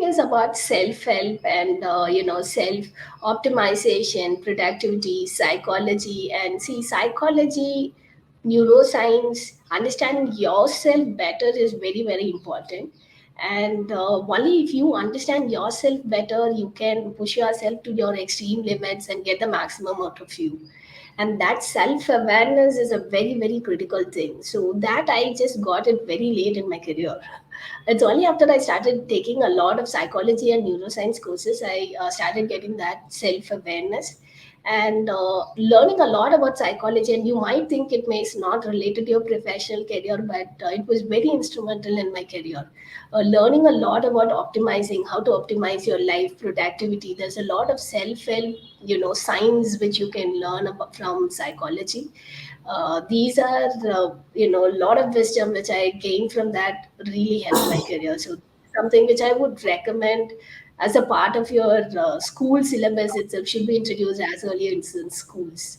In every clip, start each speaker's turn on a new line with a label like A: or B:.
A: is about self-help and self-optimization, productivity, psychology, and see psychology, neuroscience. Understanding yourself better is very very important. And only if you understand yourself better, you can push yourself to your extreme limits and get the maximum out of you. And that self awareness is a very very critical thing. So that I just got it very late in my career. It's only after I started taking a lot of psychology and neuroscience courses, I started getting that self awareness and learning a lot about psychology. And you might think it may not related to your professional career, but it was very instrumental in my career. Learning a lot about optimizing, how to optimize your life, productivity. There's a lot of self help, science which you can learn about from psychology. These are a lot of wisdom which I gained from that really helped my career. So something which I would recommend as a part of your school syllabus itself should be introduced as early as in schools.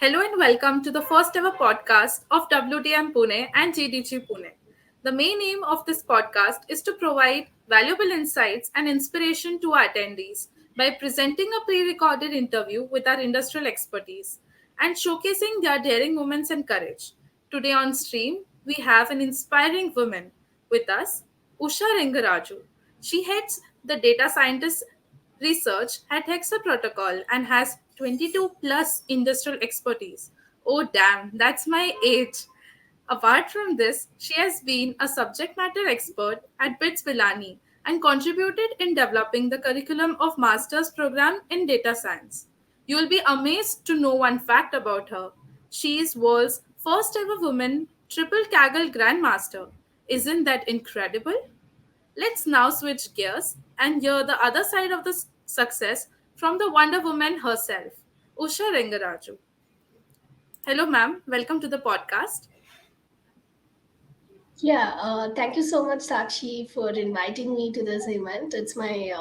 B: Hello and welcome to the first ever podcast of WTM Pune and GDG Pune. The main aim of this podcast is to provide valuable insights and inspiration to our attendees by presenting a pre recorded interview with our industrial expertise and showcasing their daring moments and courage. Today on stream, we have an inspiring woman with us, Usha Rengrajul. She heads the data scientist research at Hexa Protocol and has 22 plus industrial expertise. Oh, damn, that's my age. Apart from this, she has been a subject matter expert at BITS Villani and contributed in developing the curriculum of master's program in data science. You will be amazed to know one fact about her. She is world's first ever woman triple Kaggle grandmaster. Isn't that incredible? Let's now switch gears and hear the other side of the success from the Wonder Woman herself, Usha Rengaraju. Hello, ma'am. Welcome to the podcast.
A: Yeah, thank you so much, Sakshi, for inviting me to this event. It's my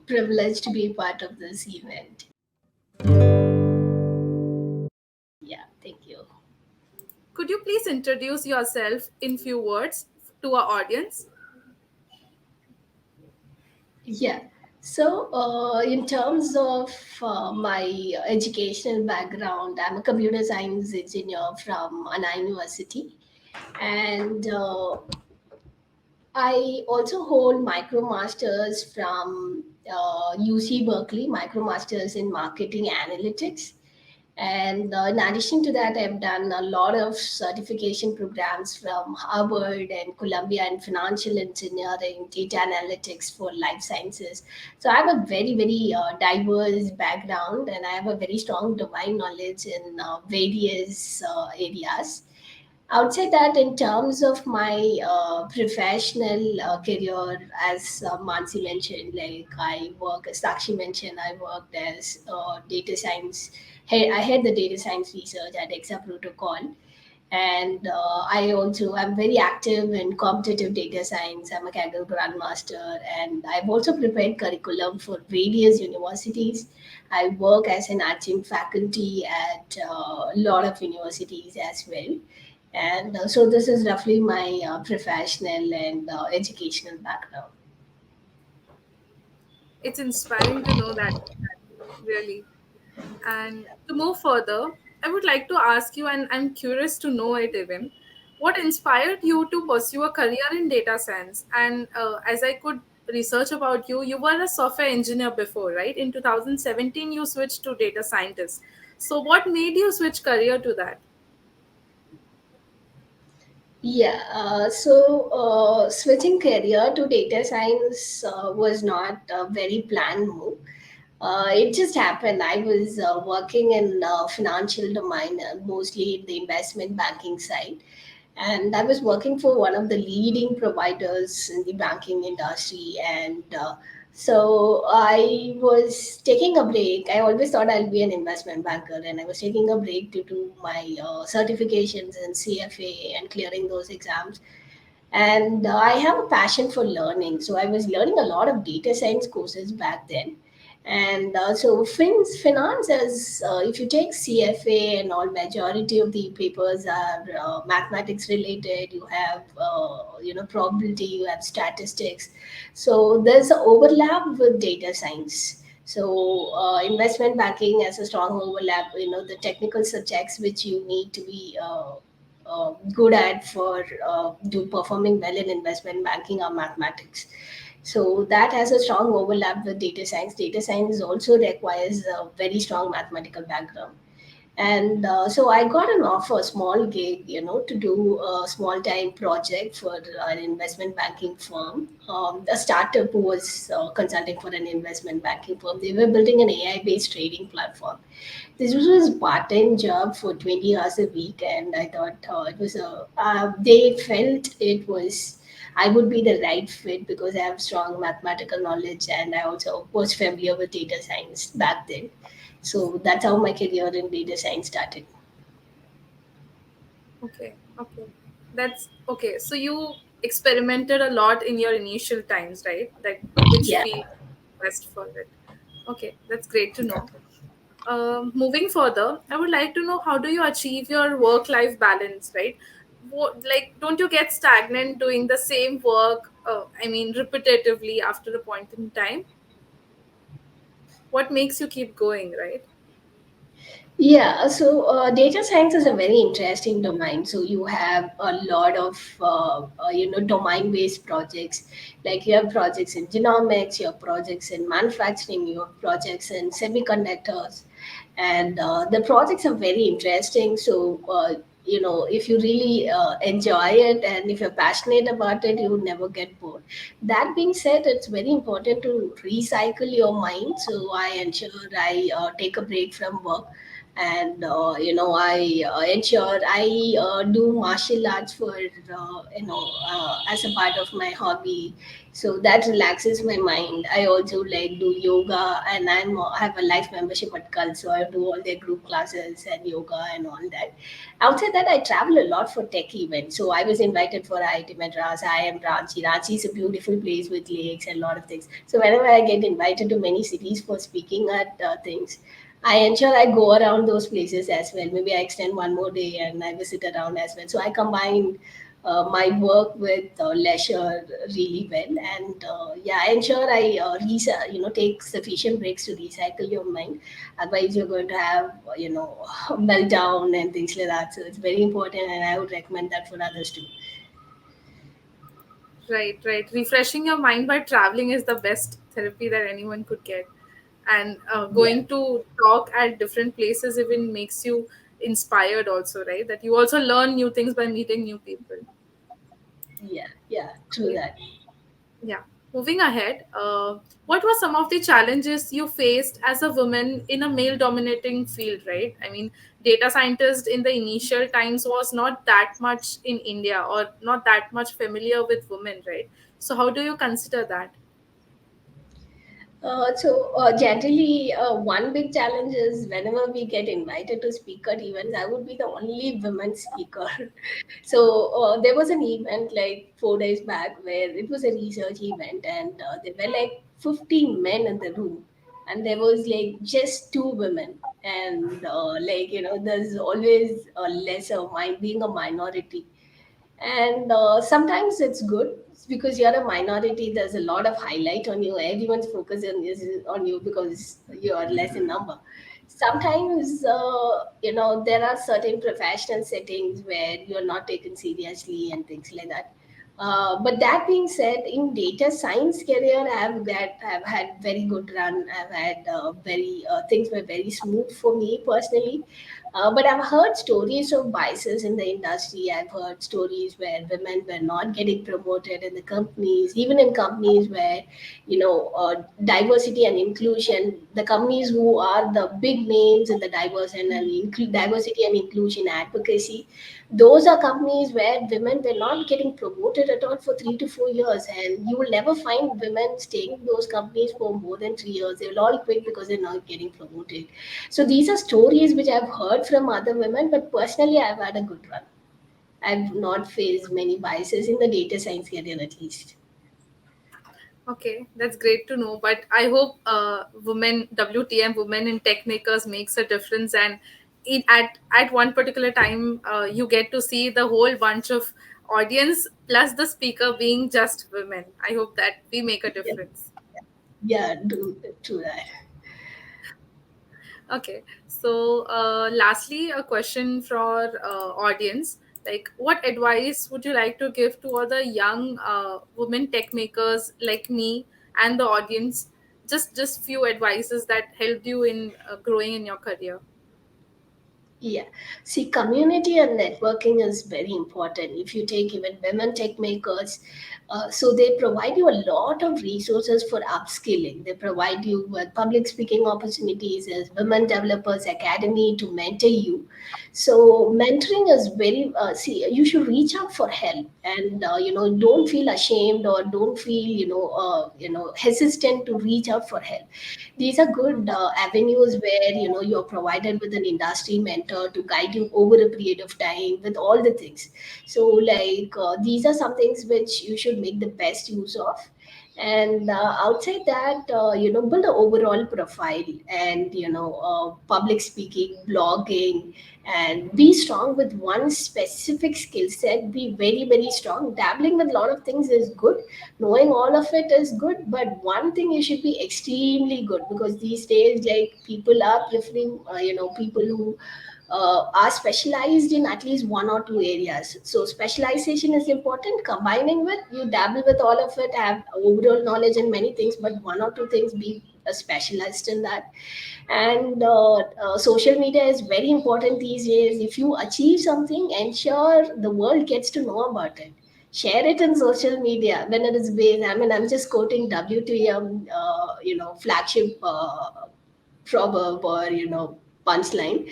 A: privilege to be part of this event. Yeah, thank you.
B: Could you please introduce yourself in few words to our audience?
A: Yeah. So, in terms of my educational background, I'm a computer science engineer from Anna University, and I also hold MicroMasters from UC Berkeley, MicroMasters in Marketing Analytics. And in addition to that, I've done a lot of certification programs from Harvard and Columbia in financial engineering, data analytics for life sciences. So I have a very, very diverse background and I have a very strong domain knowledge in various areas. Outside that, in terms of my professional career, as Mansi mentioned, like I work, as Sakshi mentioned, I worked as data science. I had the data science research at Exa Protocol, and I also am very active in competitive data science. I'm a Kaggle grandmaster, and I've also prepared curriculum for various universities. I work as an adjunct faculty at a lot of universities as well. And so this is roughly my professional and educational background.
B: It's inspiring to know that, really. And to move further, I would like to ask you, and I'm curious to know it even, what inspired you to pursue a career in data science? And as I could research about you, you were a software engineer before, right? In 2017, you switched to data scientist. So, what made you switch career to that?
A: Yeah, switching career to data science was not a very planned move. It just happened. I was working in financial domain, mostly in the investment banking side, and I was working for one of the leading providers in the banking industry. And so I was taking a break. I always thought I'll be an investment banker, and I was taking a break due to my certifications in CFA and clearing those exams. And I have a passion for learning, so I was learning a lot of data science courses back then. And so finance is, if you take CFA and all, majority of the papers are mathematics related. You have probability, you have statistics. So there's an overlap with data science. So investment banking has a strong overlap. The technical subjects which you need to be good at for do performing well in investment banking are mathematics. So that has a strong overlap with data science. Data science also requires a very strong mathematical background. And so I got an offer, a small gig, to do a small time project for an investment banking firm. A startup who was consulting for an investment banking firm. They were building an AI based trading platform. This was a part-time job for 20 hours a week, and I thought it was a. They felt it was. I would be the right fit because I have strong mathematical knowledge, and I also was familiar with data science back then. So that's how my career in data science started.
B: Okay, okay. That's okay. So you experimented a lot in your initial times, right? Like which
A: Yeah.
B: field best for it. Okay, that's great to know. Moving further, I would like to know how do you achieve your work-life balance, right? Like, don't you get stagnant doing the same work? I mean, repetitively after a point in time. What makes you keep going, right?
A: Yeah, so data science is a very interesting domain. So you have a lot of domain-based projects. Like you have projects in genomics, you have projects in manufacturing, you have projects in semiconductors, and the projects are very interesting. So if you really enjoy it and if you're passionate about it, you would never get bored. That being said, it's very important to recycle your mind. So I ensure I take a break from work, and I ensure I do martial arts for as a part of my hobby. So that relaxes my mind. I also like do yoga, and I have a life membership at Cult, so I do all their group classes and yoga and all that. Outside that, I travel a lot for tech events. So I was invited for IIT Madras. I am Ranchi. Ranchi is a beautiful place with lakes and a lot of things. So whenever I get invited to many cities for speaking at things, I ensure I go around those places as well. Maybe I extend one more day and I visit around as well. So I combine my work with leisure really well, and yeah, I ensure I take sufficient breaks to recycle your mind. Otherwise, you're going to have meltdown and things like that. So it's very important, and I would recommend that for others too.
B: Right, right. Refreshing your mind by traveling is the best therapy that anyone could get. And
A: Yeah,
B: going to talk at different places even makes you inspired, also, right? That you also learn new things by meeting new people.
A: yeah, yeah. True
B: Okay.
A: that.
B: Yeah. Moving ahead, what were some of the challenges you faced as a woman in a male dominating field, right? I mean, data scientist in the initial times was not that much in India or not that much familiar with women, right? So, how do you consider that?
A: Generally, one big challenge is whenever we get invited to speak at events, I would be the only women speaker. So there was an event like 4 days back where it was a research event, and there were like 50 men in the room, and there was like just two women. And there's always a lesser mind being a minority, and sometimes it's good because you're a minority. There's a lot of highlight on you. Everyone's focus is on you because you are less in number. Sometimes there are certain professional settings where you're not taken seriously and things like that. But that being said, in data science career, I've had very good run. I've had very things were very smooth for me personally. But I've heard stories of biases in the industry. I've heard stories where women were not getting promoted in the companies, even in companies where, diversity and inclusion, the companies who are the big names in the diversity and inclusion advocacy, those are companies where women were not getting promoted at all for 3 to 4 years. And you will never find women staying in those companies for more than 3 years. They will all quit because they're not getting promoted. So these are stories which I've heard from other women, but personally, I've had a good run. I've not faced many biases in the data science career, at least.
B: Okay, that's great to know. But I hope women WTM women in tech makers makes a difference, and at one particular time you get to see the whole bunch of audience plus the speaker being just women. I hope that we make a
A: Yeah,
B: difference.
A: yeah, do that.
B: Okay, so lastly, a question for audience. Like, what advice would you like to give to other young women tech makers like me and the audience? Just few advices that helped you in growing in your career.
A: Yeah. See, community and networking is very important. If you take even women tech makers, so they provide you a lot of resources for upskilling. They provide you with public speaking opportunities as Women Developers Academy to mentor you. So mentoring is very, see, you should reach out for help, and, don't feel ashamed or don't feel, hesitant to reach out for help. These are good avenues where you're provided with an industry mentor to guide you over a period of time with all the things. So like these are some things which you should make the best use of. And outside that, build an overall profile, and public speaking, blogging, and be strong with one specific skill set. Be very very strong. Dabbling with a lot of things is good, knowing all of it is good, but one thing you should be extremely good, because these days like people are preferring people who are specialized in at least one or two areas. So specialization is important, combining with you dabble with all of it, have overall knowledge in many things, but one or two things, be a specialist in that. And social media is very important these days. If you achieve something, ensure the world gets to know about it. Share it in social media when it is based. I mean, I'm just quoting WTM, flagship proverb or punchline.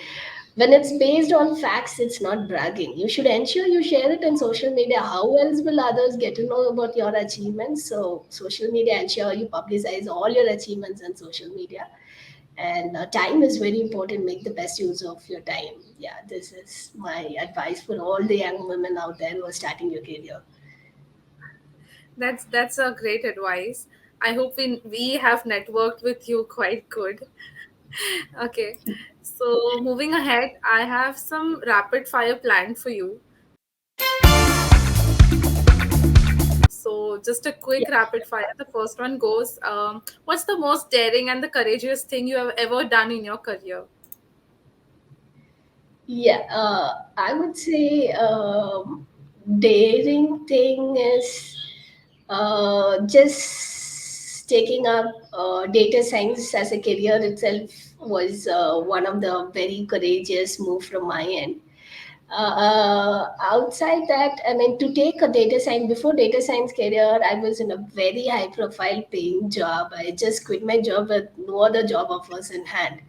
A: When it's based on facts, it's not bragging. You should ensure you share it in social media. How else will others get to know about your achievements? So social media, ensure you publicize all your achievements on social media. And time is very important. Make the best use of your time. Yeah, this is my advice for all the young women out there who are starting your career.
B: That's a great advice. I hope we have networked with you quite good. Okay, so moving ahead, I have some rapid fire planned for you. So, just a quick
A: Yeah.
B: rapid fire. The first one goes, what's the most daring and the courageous thing you have ever done in your career?
A: Yeah, I would say daring thing is just taking up data science as a career itself was one of the very courageous move from my end. Outside that, I mean, to take a data science, before data science career, I was in a very high profile paying job. I just quit my job with no other job offers in hand,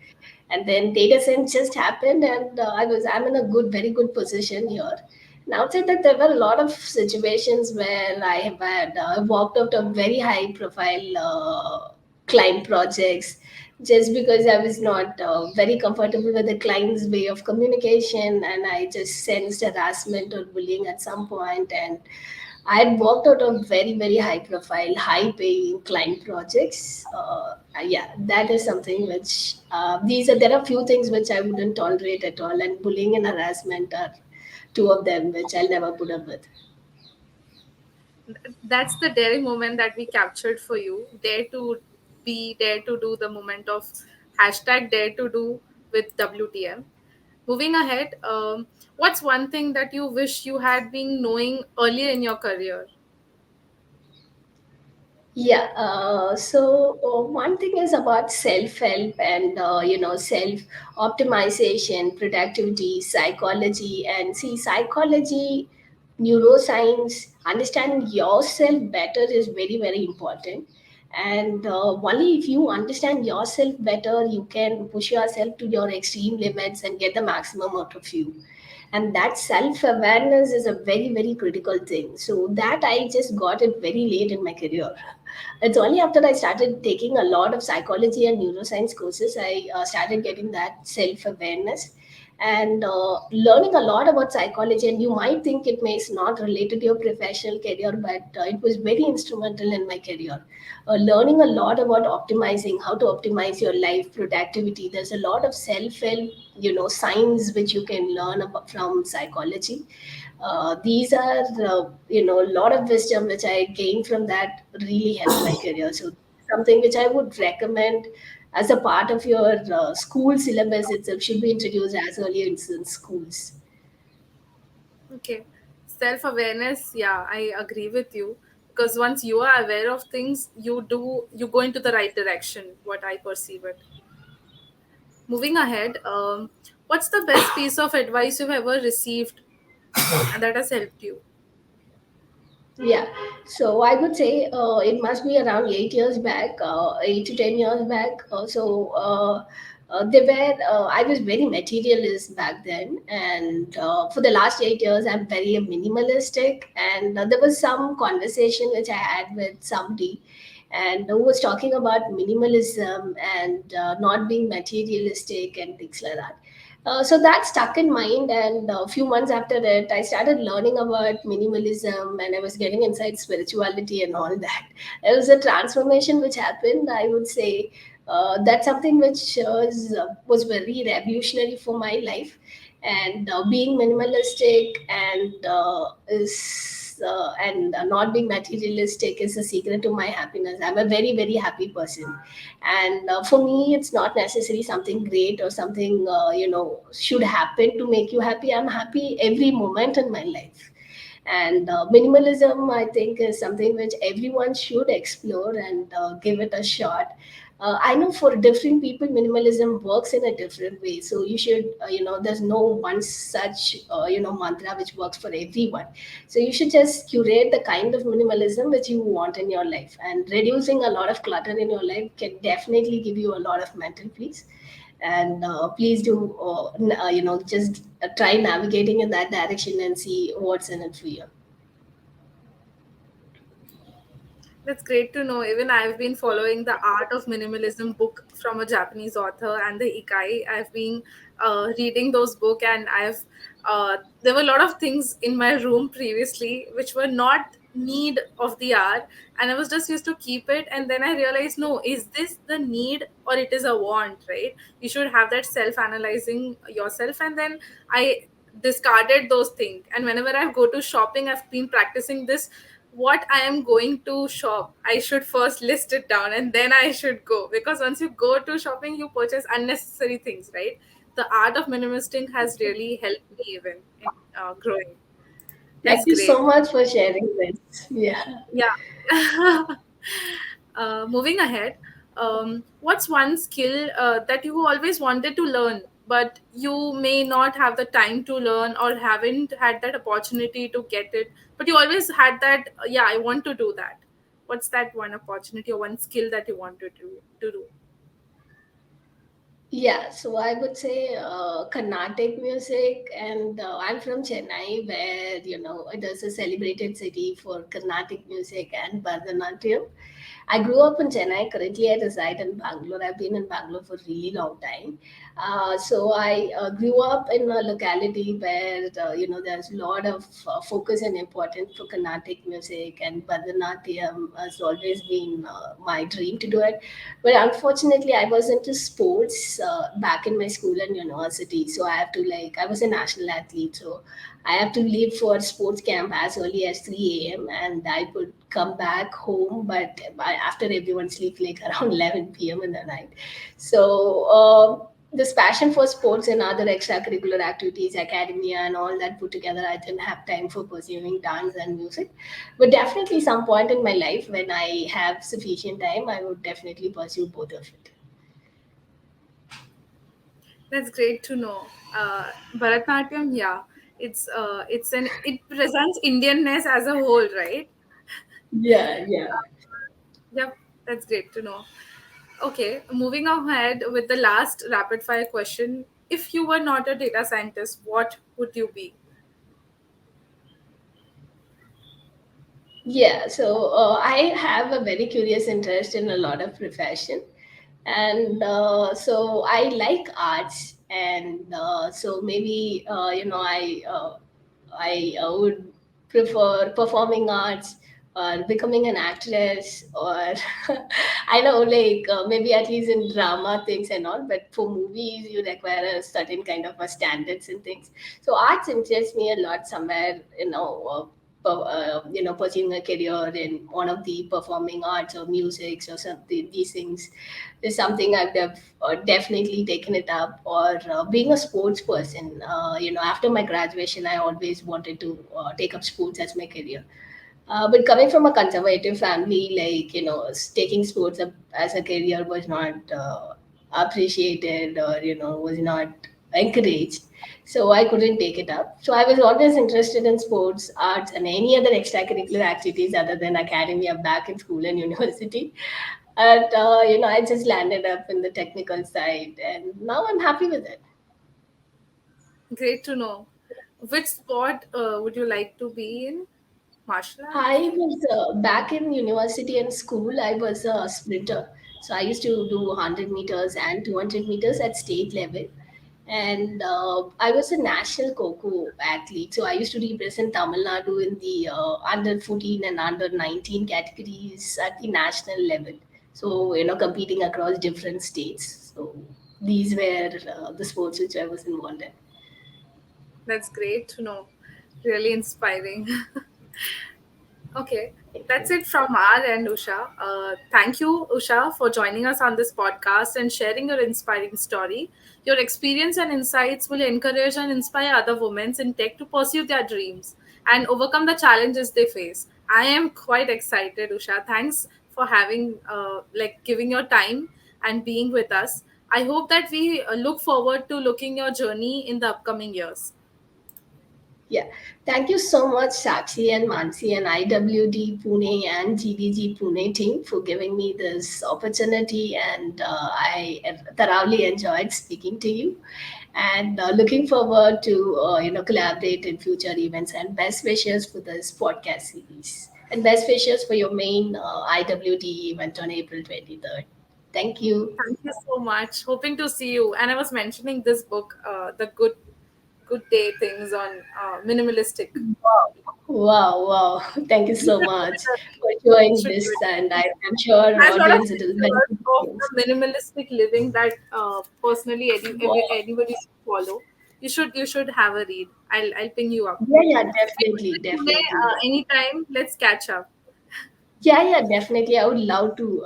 A: and then data science just happened, and I'm in a very good position here. And outside that, there were a lot of situations where I have had walked out of very high profile client projects, just because I was not very comfortable with the client's way of communication, and I just sensed harassment or bullying at some point. And I had worked out of very, very high profile, high paying client projects. Yeah, that is something which there are few things which I wouldn't tolerate at all, and bullying and harassment are two of them which I'll never put up with.
B: That's the daring moment that we captured for you. Dare to be, dare to do the moment of hashtag dare to do with WTM. Moving ahead, what's one thing that you wish you had been knowing earlier in your career?
A: Yeah, so one thing is about self help and self optimization, productivity, psychology, and see psychology, neuroscience, understanding yourself better is very very important. And only if you understand yourself better, you can push yourself to your extreme limits and get the maximum out of you. And that self awareness is a very very critical thing. So that I just got it very late in my career. It's only after I started taking a lot of psychology and neuroscience courses, I started getting that self awareness. and learning a lot about psychology. And you might think it may not related to your professional career, but it was very instrumental in my career. Learning a lot about optimizing, how to optimize your life productivity. There's a lot of self-help, signs which you can learn about from psychology. These are, a lot of wisdom which I gained from that really helped my career. So something which I would recommend as a part of your school syllabus itself should be introduced as early as in schools.
B: Okay. Self awareness, yeah, I agree with you. Because once you are aware of things, you go into the right direction, what I perceive it. Moving ahead, what's the best piece of advice you've ever received and that has helped you?
A: Yeah, so I would say it must be around 8 years back, 8 to 10 years back. I was very materialist back then, and for the last 8 years, I'm very minimalistic. And there was some conversation which I had with somebody, and who was talking about minimalism and not being materialistic and things like that. So that stuck in mind, and a few months after it, I started learning about minimalism, and I was getting inside spirituality and all that. It was a transformation which happened. I would say that's something which was very revolutionary for my life, and being minimalistic and not being materialistic is the secret to my happiness. I'm a very very happy person, and for me it's not necessarily something great or something should happen to make you happy. I'm happy every moment in my life, and minimalism I think is something which everyone should explore and give it a shot. I know for different people minimalism works in a different way, so you should there's no one such mantra which works for everyone. So you should just curate the kind of minimalism which you want in your life, and reducing a lot of clutter in your life can definitely give you a lot of mental peace. And please do just try navigating in that direction and see what's in it for you.
B: That's great to know. Even I've been following the Art of Minimalism book from a Japanese author and the Ikai. I've been reading those book, and there were a lot of things in my room previously which were not need of the hour, and I was just used to keep it. And then I realized, no, is this the need or it is a want, right? You should have that self-analyzing yourself, and then I discarded those things. And whenever I go to shopping, I've been practicing this: what I am going to shop, I should first list it down and then I should go. Because once you go to shopping, you purchase unnecessary things, right? The art of minimalisting has really helped me even in growing.
A: Thank
B: That's
A: you so
B: great.
A: much for sharing this. Yeah.
B: Yeah. Moving ahead, what's one skill that you always wanted to learn, but you may not have the time to learn or haven't had that opportunity to get it, but you always had that, yeah, I want to do that. What's that one opportunity or one skill that you want to do?
A: Yeah, so I would say Carnatic music, and I'm from Chennai, where it is a celebrated city for Carnatic music and Bharatanatyam. I grew up in Chennai. Currently, I reside in Bangalore. I've been in Bangalore for a really long time. So I grew up in a locality where there's a lot of focus and importance for Carnatic music, and Bharatanatyam has always been my dream to do it. But unfortunately, I was into sports back in my school and university. So I was a national athlete. So I have to leave for sports camp as early as 3 a.m. and I could come back home, but after everyone sleep like around 11 p.m. in the night. So this passion for sports and other extracurricular activities, academia, and all that put together, I didn't have time for pursuing dance and music. But definitely, some point in my life when I have sufficient time, I would definitely pursue both of it.
B: That's great to know. Bharatanatyam, yeah, it presents Indianness as a whole, right?
A: Yeah, yeah.
B: Yep, that's great to know. Okay, moving ahead with the last rapid fire question. If you were not a data scientist, what would you be?
A: Yeah, so I have a very curious interest in a lot of profession, and so I like arts. and so maybe I would prefer performing arts or becoming an actress, or I know, like maybe at least in drama things and all. But for movies, you require a certain kind of a standards and things. So arts interests me a lot. Somewhere, pursuing a career in one of the performing arts or music or something. These things is something I've definitely taken it up. Or being a sports person, after my graduation, I always wanted to take up sports as my career. But coming from a conservative family, like, taking sports up as a career was not appreciated, or, was not encouraged. So I couldn't take it up. So I was always interested in sports, arts, and any other extracurricular activities other than academia back in school and university. And, I just landed up in the technical side, and now I'm happy with it.
B: Great to know. Which sport would you like to be in? Martial arts?
A: I was back in university and school. I was a sprinter, so I used to do 100 meters and 200 meters at state level. And I was a national Coco athlete, so I used to represent Tamil Nadu in the under 14 and under 19 categories at the national level. So, competing across different states. So these were the sports which I was involved in.
B: That's great to know. Really inspiring. Okay,
A: Thank
B: that's
A: you.
B: it from our end, Usha. Thank you, Usha, for joining us on this podcast and sharing your inspiring story. Your experience and insights will encourage and inspire other women in tech to pursue their dreams and overcome the challenges they face. I am quite excited, Usha. Thanks for having, giving your time and being with us. I hope that we look forward to looking your journey in the upcoming years.
A: Yeah, thank you so much, Sakshi and Mansi and IWD Pune and GDG Pune team for giving me this opportunity, and I thoroughly enjoyed speaking to you. And looking forward to collaborate in future events. And best wishes for this podcast series. And best wishes for your main IWD event on April 23rd. Thank you.
B: Thank you so much. Hoping to see you. And I was mentioning this book, the good day things on minimalistic.
A: Wow, wow, wow. Thank you
B: You
A: so
B: should do
A: much
B: it.
A: for
B: You
A: showing
B: should do
A: this.
B: it.
A: And I'm sure
B: Has a lot of
A: audience, it will benefit
B: features of
A: you.
B: the minimalistic living that personally
A: Wow.
B: anybody should follow. You should have a read. I'll ping you up.
A: Yeah, yeah,
B: If you
A: definitely,
B: visit Pune
A: definitely.
B: anytime, let's catch up.
A: Yeah, yeah, definitely. I would love to,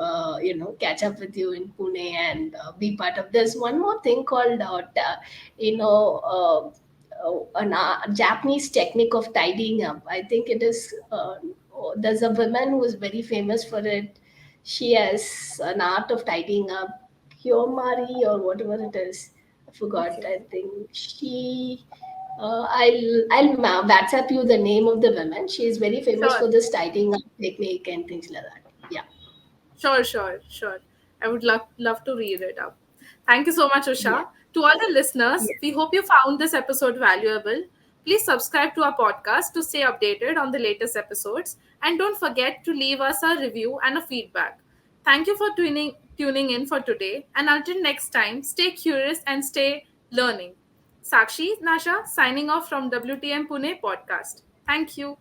A: catch up with you in Pune and be part of this. One more thing called, you know, Japanese technique of tidying up. I think it is. There's a woman who is very famous for it. She has an art of tidying up, Kyomari or whatever it is. I forgot.
B: Okay.
A: I think she. I'll WhatsApp you the name of the woman. She is very famous
B: Sure.
A: for this tidying up technique and things like that. Yeah.
B: Sure. I would love to read it up. Thank you so much,
A: Yeah.
B: Usha. To all the listeners,
A: Yeah.
B: we hope you found this episode valuable. Please subscribe to our podcast to stay updated on the latest episodes, and don't forget to leave us a review and a feedback. Thank you for tuning in for today, and until next time, stay curious and stay learning. Sakshi Nasha signing off from WTM Pune podcast. Thank you.